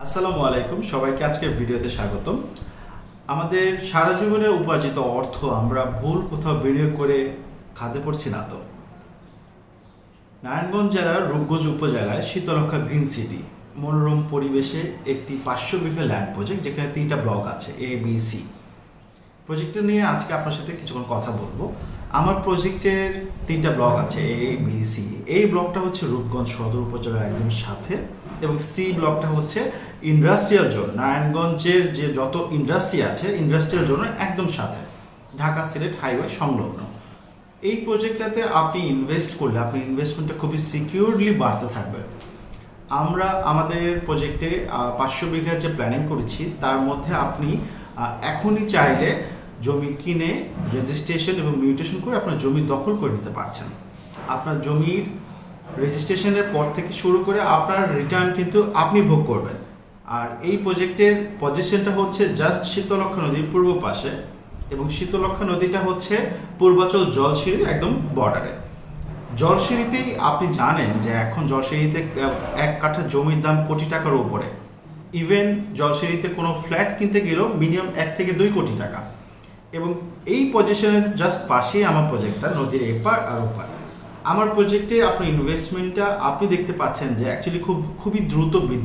আসসালামু আলাইকুম, সবাইকে আজকের ভিডিওতে স্বাগতম। আমাদের সারা জীবনে উপার্জিত অর্থ আমরা ভুল কোথাও বিনিয়োগ করে খাতে পড়ছি না তো? নারায়ণগঞ্জ জেলার রূপগঞ্জ উপজেলায় শীতলক্ষ্যা গ্রিন সিটি মনোরম পরিবেশে একটি 500 বিঘা ল্যান্ড প্রজেক্ট, যেখানে 3টা ব্লক আছে, এ বি সি। প্রজেক্টটা নিয়ে আজকে আপনার সাথে কিছুক্ষণ কথা বলবো। আমার প্রজেক্টের 3টা ব্লক আছে, এ বি সি। এই ব্লকটা হচ্ছে রূপগঞ্জ সদর উপজেলার একদম সাথে, এবং সি ব্লকটা হচ্ছে ইন্ডাস্ট্রিয়াল জোন, নারায়ণগঞ্জের যে যত ইন্ডাস্ট্রি আছে ইন্ডাস্ট্রিয়াল জোনের একদম সাথে, ঢাকা সিলেট হাইওয়ে সংলগ্ন। এই প্রজেক্টটাতে আপনি ইনভেস্ট করলে আপনি ইনভেস্টমেন্টটা খুবই সিকিউরলি বাড়তে থাকবে। আমরা আমাদের প্রজেক্টে 500 বিঘার যে প্ল্যানিং করেছি তার মধ্যে আপনি এখনই চাইলে জমি কিনে রেজিস্ট্রেশন এবং মিউটেশন করে আপনার জমি দখল করে নিতে পারছেন। আপনার জমির রেজিস্ট্রেশনের পর থেকে শুরু করে আপনার রিটার্ন কিন্তু আপনি ভোগ করবেন। আর এই প্রজেক্টের পজিশনটা হচ্ছে জাস্ট শীতলক্ষ্যা নদীর পূর্ব পাশে, এবং শীতলক্ষ্যা নদীটা হচ্ছে পূর্বাচল জলসিঁড়ির একদম বর্ডারে। জলসিঁড়িতেই আপনি জানেন যে এখন জলসিঁড়িতে 1 কাঠা জমির দাম কোটি টাকার উপরে। ইভেন জলসিঁড়িতে কোনো ফ্ল্যাট কিনতে গেলেও মিনিমাম 1 থেকে 2 কোটি টাকা। এবং এই পজিশনের জাস্ট পাশেই আমার প্রজেক্টটা, নদীর এপার আর ওপার। আমার প্রজেক্টে আপনার ইনভেস্টমেন্টটা আপনি দেখতে পাচ্ছেন যে অ্যাকচুয়ালি খুবই দ্রুত বৃদ্ধি